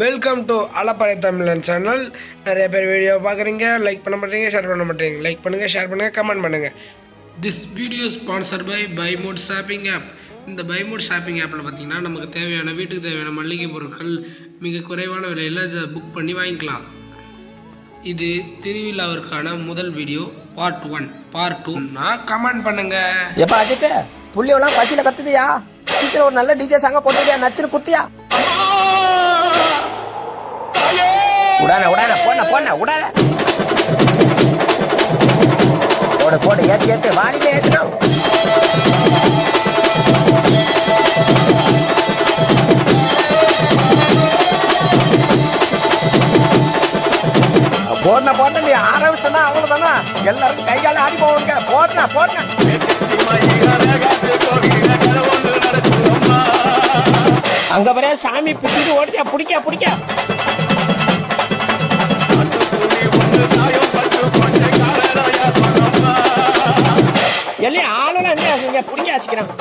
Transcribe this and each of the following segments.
Welcome to அலப்பறை தமிழன் channel. நிறைய பேர் வீடியோ பார்க்குறீங்க, லைக் பண்ண மாட்டீங்க, ஷேர் பண்ண மாட்டீங்க. லைக் பண்ணுங்கள், ஷேர் பண்ணுங்கள், கமெண்ட் பண்ணுங்கள். திஸ் வீடியோ ஸ்பான்சர் பை பைமோட் ஷாப்பிங் ஆப். இந்த பைமோட் ஷாப்பிங் ஆப்பில் பார்த்தீங்கன்னா நமக்கு தேவையான வீட்டுக்கு தேவையான மளிகை பொருட்கள் மிக குறைவான விலையில் புக் பண்ணி வாங்கிக்கலாம். இது திருவிழாவிற்கான முதல் வீடியோ பார்ட் 1. பார்ட் 2 நான் கமெண்ட் பண்ணுங்க. எப்பா அஜித், புள்ளியெல்லாம் பசியில கத்துதியா? சீக்கிரம் ஒரு நல்ல டிஜே சாங்க போட்டுதியா, நச்சுன்னு குத்தியா? உடான உடான போன போன உடான போடு போடு, ஏத்து ஏத்து, வாலிபே ஏத்துறோம். போடன போட்ட நீ ஆரம்பிச்சா அவ்வளவுதானா? எல்லாரும் கைகால ஆடி போவாங்க. போடன போடன அங்க வர சாமி பிடிச்சிட்டு ஓடியா, பிடிக்க பிடிக்க. எல்லாம் ஆளுலாம் என்ன பிடிக்க வச்சுக்கிறான்.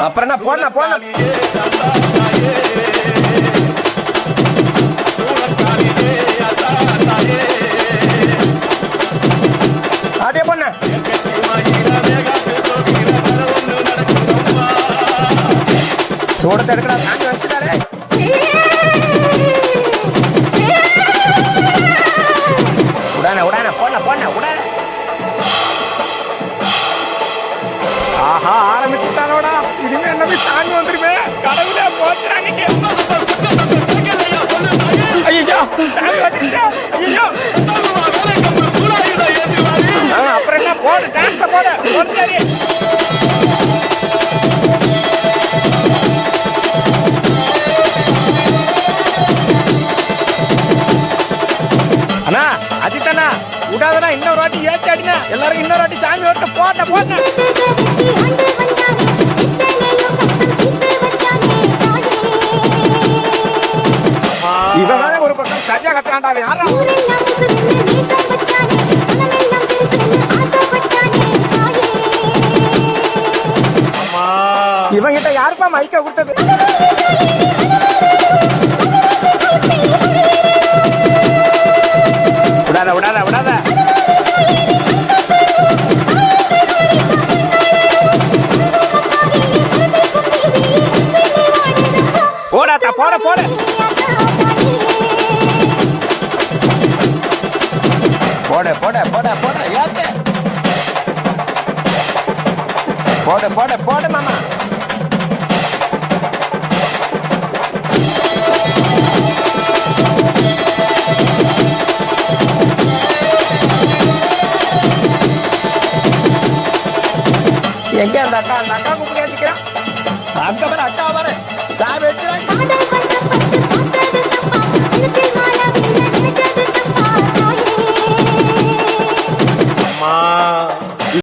அப்புறம் என்ன போன போன அதே பொண்ண சூடத்தை எடுக்கிறா, தாண்டி வச்சுட்டாரே. உடான உடான போன போன உடான. ஆஹா, ஆரம்பிச்சுட்டாரோடா. இனிமே என்ன சாமி வந்துருமே. கடவுளே போச்சுறாங்க. ஐயோ சாமி வந்துருச்சா? ஐயோ அப்புறம் என்ன, போடு டான்ஸ போடு. அண்ணா அஜித் அண்ணா, விடாதண்ணா, இன்னொரு வாட்டி ஏற்றி அடினா. எல்லாரும் இன்னொரு வாட்டி சாமி ஓட்டு போட்ட போட்ட. இவன் ஒரு பக்கம் சரியா கட்டாண்டா. யாரா இவங்கிட்ட யாருப்பா மைக்க கொடுத்தது? விடாத விடாத விடாத. போடாத்தா போட போட. போட போட போட போட ஏத்து. போட போட போட மாமா. எங்க அந்த அக்கா? அந்த அக்கா கூப்பிட்டு வச்சுக்கிறான். அங்க வர அக்கா.